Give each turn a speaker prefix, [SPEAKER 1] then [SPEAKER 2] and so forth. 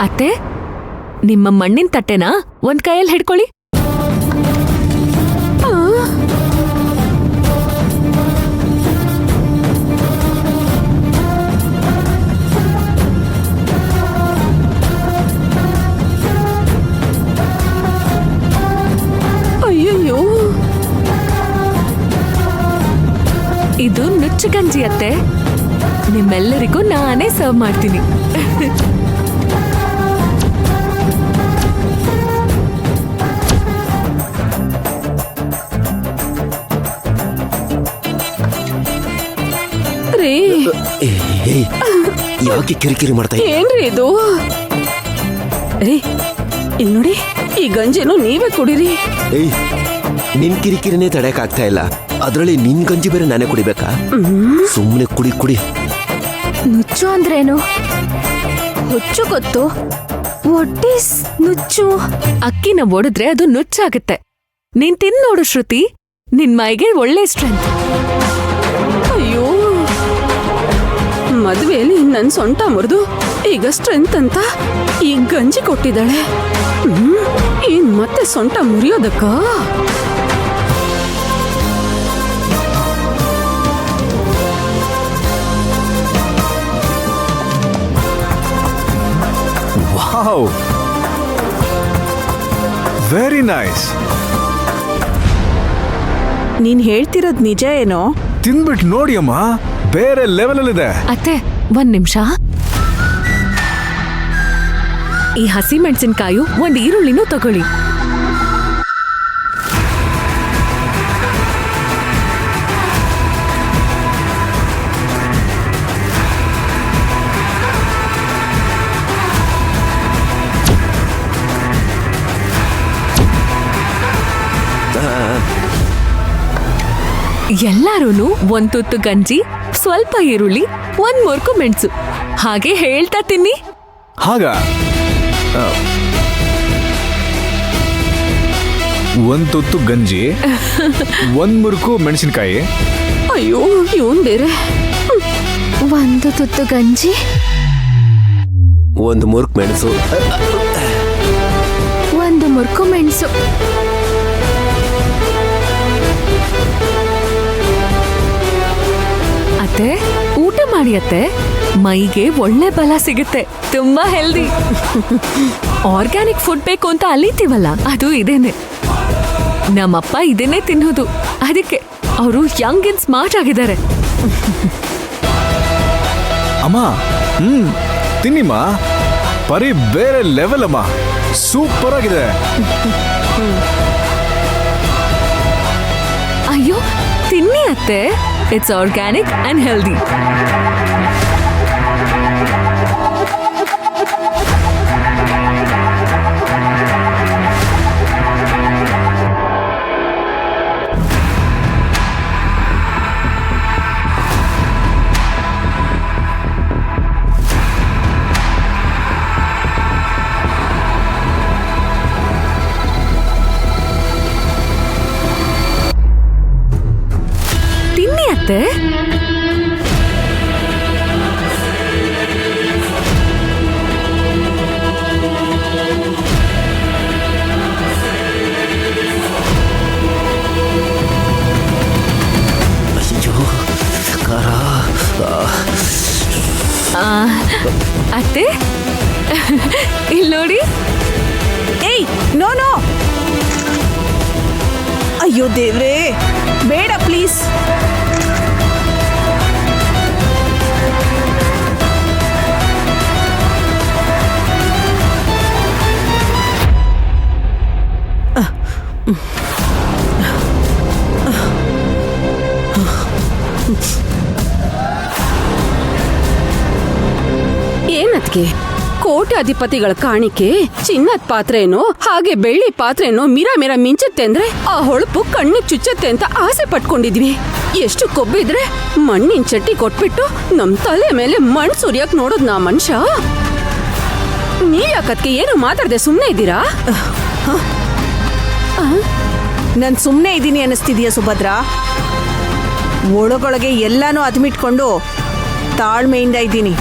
[SPEAKER 1] ಅತ್ತೆ, ನಿಮ್ಮ ಮಣ್ಣಿನ ತಟ್ಟೆನ ಒಂದ್ ಕೈಯಲ್ಲಿ ಹಿಡ್ಕೊಳ್ಳಿ.
[SPEAKER 2] ಅಯ್ಯಯ್ಯೋ,
[SPEAKER 1] ಇದು ನುಚ್ಚು ಗಂಜಿ ಅತ್ತೆ. ನಿಮ್ಮೆಲ್ಲರಿಗೂ ನಾನೇ ಸರ್ವ್ ಮಾಡ್ತೀನಿ.
[SPEAKER 2] ರೀ
[SPEAKER 3] ಯಾಕೆ ಕಿರಿಕಿರಿ ಮಾಡ್ತಾ
[SPEAKER 2] ಏನ್ರಿ ಇದು? ರೀ ಇಲ್ಲಿ ನೋಡಿ, ಈ ಗಂಜಿನು ನೀವೇ ಕುಡಿರಿ.
[SPEAKER 3] ಏಯ್, ನಿನ್ ಕಿರಿಕಿರಿನೇ ತಡೆಯಕ್ ಆಗ್ತಾ ಇಲ್ಲ, ಅದ್ರಲ್ಲಿ ನಿನ್ ಗಂಜಿ ಬೇರೆ ನಾನೇ ಕುಡಿಬೇಕಾ? ಸುಮ್ನೆ ಕುಡಿ ಕುಡಿ.
[SPEAKER 1] ನುಚ್ಚು ಅಂದ್ರೇನು? ಹುಚ್ಚು ಗೊತ್ತು. ವಾಟ್ ಈಸ್ ನುಚ್ಚು? ಅಕ್ಕಿನ ಒಡೆದ್ರೆ ಅದು ನುಚ್ಚಾಗತ್ತೆ. ನೀನ್ ತಿನ್ ನೋಡು ಶ್ರುತಿ, ನಿನ್ ಮೈಗೆ ಒಳ್ಳೆ ಸ್ಟ್ರೆಂತ್.
[SPEAKER 2] ಅಯ್ಯೋ, ಮದ್ವೆಯಲ್ಲಿ ನನ್ ಸೊಂಟ ಮುರಿದು ಈಗ ಸ್ಟ್ರೆಂತ್ ಅಂತ ಈ ಗಂಜಿ ಕೊಟ್ಟಿದ್ದಾಳೆ. ಏನ್ ಮತ್ತೆ ಸೊಂಟ ಮುರಿಯೋದಕ್ಕ?
[SPEAKER 4] Wow, very nice.
[SPEAKER 5] ನೀನ್ ಹೇಳ್ತಿರೋದ್ ನಿಜ ಏನೋ?
[SPEAKER 4] ತಿಂದ್ಬಿಟ್ಟು ನೋಡಿ ಅಮ್ಮ, ಬೇರೆ ಲೆವೆಲ್ ಅಲ್ಲಿ ಇದೆ.
[SPEAKER 1] ಅತ್ತೆ, ಒಂದ್ ನಿಮಿಷ. ಈ ಹಸಿ ಮೆಣಸಿನ್ಕಾಯು ಒಂದ್ ಈರುಳ್ಳಿನೂ ತಗೊಳ್ಳಿ. ಎಲ್ಲಾರೂನು ಒಂದ್ ತುತ್ತು ಗಂಜಿ, ಸ್ವಲ್ಪ ಈರುಳ್ಳಿ, ಒಂದ್ ಮುರ್ಕು ಮೆಣಸು, ಹಾಗೆ ಹೇಳ್ತಾ ತಿನ್ನಿ.
[SPEAKER 4] ಹಾಗ ಒಂದ್ ತುತ್ತು ಗಂಜಿ, ಒಂದ್ ಮುರುಕು ಮೆಣಸಿನಕಾಯಿ.
[SPEAKER 2] ಅಯ್ಯೋ, ಇವನ್ ಬೇರೆ.
[SPEAKER 1] ಒಂದು ತುತ್ತು ಗಂಜಿ,
[SPEAKER 3] ಒಂದು ಮುರುಕ್ ಮೆಣಸು,
[SPEAKER 1] ಒಂದು ಮುರ್ಕು ಮೆಣಸು. ಅತ್ತೆ, ಊಟ ಮಾಡಿ ಅತ್ತೆ, ಮೈಗೆ ಒಳ್ಳೆ ಬಲ ಸಿಗುತ್ತೆ. ತುಂಬಾ ಹೆಲ್ದಿ. ಆರ್ಗ್ಯಾನಿಕ್ ಫುಡ್ ಬೇಕು ಅಂತ ಅಲಿತೀವಲ್ಲ, ಅದು ಇದೇನೆ. ನಮ್ಮಪ್ಪ ಇದನ್ನೇ ತಿನ್ನೋದು, ಅದಕ್ಕೆ ಅವರು ಯಂಗ್ ಅಂಡ್ ಸ್ಮಾರ್ಟ್ ಆಗಿದ್ದಾರೆ.
[SPEAKER 4] ಅಮ್ಮ, ತಿನ್ನಿಮ್ಮ, ಪರಿ ಬೇರೆ ಲೆವೆಲ್ ಅಮ್ಮ, ಸೂಪರ್ ಆಗಿದೆ.
[SPEAKER 1] ಅಯ್ಯೋ, ತಿನ್ನಿ ಅತ್ತೆ, ಇಟ್ಸ್ ಆರ್ಗ್ಯಾನಿಕ್ ಅಂಡ್ ಹೆಲ್ದಿ. ತಿನ್ನಿ ಅತ್ತೆ. ಅತ್ತೆ, ಇಲ್ಲಿ ನೋಡಿ.
[SPEAKER 5] ಏಯ್, ನೋ ನೋ. ಅಯ್ಯೋ ದೇವ್ರೇ, ಬೇಡ ಪ್ಲೀಸ್.
[SPEAKER 2] ಏನದ್ಕೆ? ಕೋಟ್ಯಾಧಿಪತಿಗಳ ಕಾಣಿಕೆ ಚಿನ್ನದ ಪಾತ್ರೆನೋ ಹಾಗೆ ಬೆಳ್ಳಿ ಪಾತ್ರೆನೋ ಮಿರ ಮಿರ ಮಿಂಚುತ್ತೆ ಅಂದ್ರೆ ಆ ಹೊಳಪು ಕಣ್ಣಿಗೆ ಚುಚ್ಚತ್ತೆ ಅಂತ ಆಸೆ ಪಟ್ಕೊಂಡಿದ್ವಿ. ಎಷ್ಟು ಕೊಬ್ಬಿದ್ರೆ ಮಣ್ಣಿನ ಚಟ್ಟಿ ಕೊಟ್ಬಿಟ್ಟು ನಮ್ ತಲೆ ಮೇಲೆ ಮಣ್ ಸುರಿಯಕ್ ನೋಡೋದ್ ನಾ ಮನುಷ್ಯ. ನೀವ್ ಯಾಕದ್ಕೆ ಏನು ಮಾತಾಡದೆ ಸುಮ್ನೆ ಇದ್ದೀರಾ?
[SPEAKER 5] ನಾನ್ ಸುಮ್ನೆ ಇದ್ದೀನಿ ಅನ್ನಿಸ್ತಿದೀಯ ಸುಭದ್ರಾ? ಒಳಗೊಳಗೆ ಎಲ್ಲಾನು ಅದ್ಮಿಟ್ಕೊಂಡು ತಾಳ್ಮೆಯಿಂದ ಇದ್ದೀನಿ.